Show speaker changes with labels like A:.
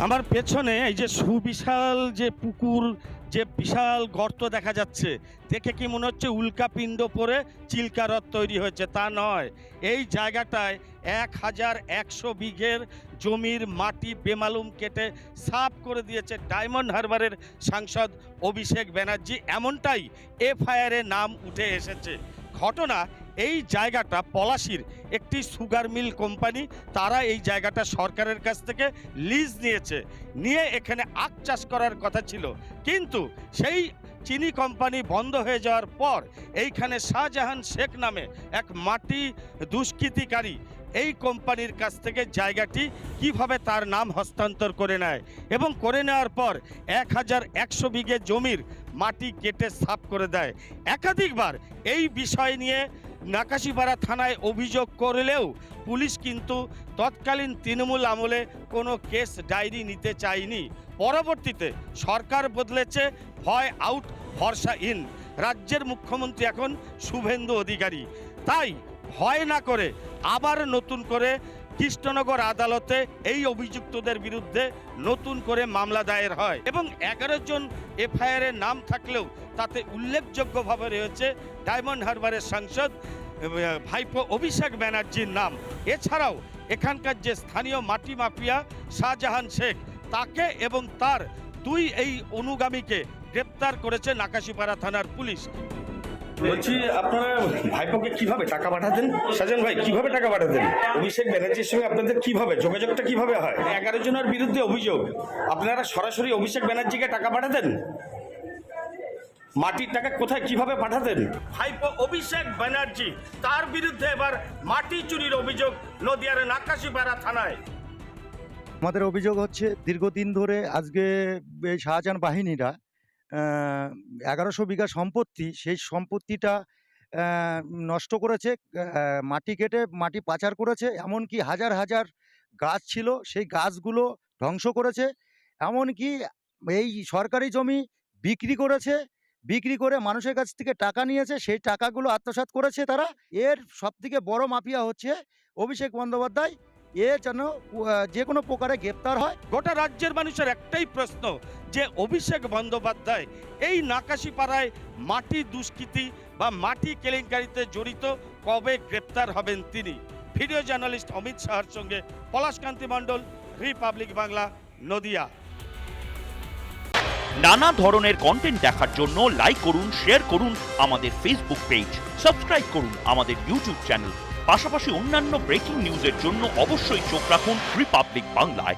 A: আমার পেছনে এই যে সুবিশাল যে পুকুর, যে বিশাল গর্ত দেখা যাচ্ছে, দেখে কি মনে হচ্ছে উল্কাপিণ্ড পড়ে চিল্কা হ্রদ তৈরি হয়েছে? তা নয়। এই জায়গাটায় ১,১০০ বিঘের জমির মাটি বেমালুম কেটে সাফ করে দিয়েছে ডায়মন্ড হারবারের সাংসদ অভিষেক ব্যানার্জি। এমনটাই এফআইআরে নাম উঠে এসেছে। ঘটনা, এই জায়গাটা পলাশীর একটি সুগার মিল কোম্পানি, তারা এই জায়গাটা সরকারের কাছ থেকে লিজ নিয়ে এখানে আখ চাষ করার কথা ছিল, কিন্তু সেই চিনি কোম্পানি বন্ধ হয়ে যাওয়ার পর এইখানে শাহজাহান শেখ নামে এক মাটি দুষ্কৃতিকারী এই কোম্পানির কাছ থেকে জায়গাটি কিভাবে তার নাম হস্তান্তর করে নেয় এবং করে নেওয়ার পর ১,১০০ বিঘে জমির মাটি কেটে সাফ করে দেয়। একাধিকবার এই বিষয় নিয়ে নাকাশিপাড়া থানায় অভিযোগ করলেও পুলিশ কিন্তু তৎকালীন তৃণমূল আমলে কোনো কেস ডায়েরি নিতে চায়নি। পরবর্তীতে সরকার বদলেছে, ভয় আউট ভরসা ইন। রাজ্যের মুখ্যমন্ত্রী এখন শুভেন্দু অধিকারী, তাই ভয় না করে আবার নতুন করে কৃষ্ণনগর আদালতে এই অভিযুক্তদের বিরুদ্ধে নতুন করে মামলা দায়ের হয় এবং ১১ জন এফআইআরের নাম থাকলেও তাতে উল্লেখযোগ্যভাবে রয়েছে ডায়মন্ড হারবারের সাংসদ ভাইপো অভিষেক ব্যানার্জির নাম। এছাড়াও এখানকার যে স্থানীয় মাটি মাফিয়া শাহজাহান শেখ, তাকে এবং তার দুই এই অনুগামীকে গ্রেপ্তার করেছে নাকাশিপাড়া থানার পুলিশ।
B: বলছি, আপনারা ভাইপোকে কিভাবে টাকা পাঠাতেন? শাহজাহান ভাই, কিভাবে টাকা পাঠাতেন? অভিষেক ব্যানার্জির সঙ্গে আপনাদের কিভাবে যোগাযোগটা কিভাবে হয়? ১১ জনের বিরুদ্ধে অভিযোগ, আপনারা সরাসরি অভিষেক ব্যানার্জিকে টাকা পাঠাতেন? মাটির টাকা কোথায় কিভাবে পাঠাতেন?
A: ভাইপো অভিষেক ব্যানার্জি, তার বিরুদ্ধে এবার মাটি চুরির অভিযোগ নদিয়ার নাকাশিপাড়া থানায়।
C: আমাদের অভিযোগ হচ্ছে দীর্ঘদিন ধরে আজকে এই শাহজাহান বাহিনীরা ১১০০ বিঘা সম্পত্তি, সেই সম্পত্তিটা নষ্ট করেছে, মাটি কেটে মাটি পাচার করেছে। এমনকি হাজার হাজার গাছ ছিল, সেই গাছগুলো ধ্বংস করেছে। এমনকি এই সরকারি জমি বিক্রি করেছে, বিক্রি করে মানুষের কাছ থেকে টাকা নিয়েছে, সেই টাকাগুলো আত্মসাৎ করেছে তারা। এর সবথেকে বড় মাফিয়া হচ্ছে অভিষেক বন্দ্যোপাধ্যায়। এ যেন যে কোনো প্রকারে গ্রেপ্তার হয়।
A: গোটা রাজ্যের মানুষের একটাই প্রশ্ন, যে অভিষেক বন্দ্যোপাধ্যায় এই নাকাশিপাড়ায় মাটি দুষ্কৃতি বা মাটি কেলেঙ্কারিতে জড়িত কবে গ্রেপ্তার হবেন তিনি? ভিডিও জার্নালিস্ট অমিত শাহর সঙ্গে পলাশকান্তি মণ্ডল, রিপাবলিক বাংলা, নদিয়া।
D: নানা ধরনের কন্টেন্ট দেখার জন্য লাইক করুন, শেয়ার করুন আমাদের ফেসবুক পেজ, সাবস্ক্রাইব করুন আমাদের ইউটিউব চ্যানেল। পাশাপাশি অন্যান্য ব্রেকিং নিউজের জন্য অবশ্যই চোখ রাখুন রিপাবলিক বাংলায়।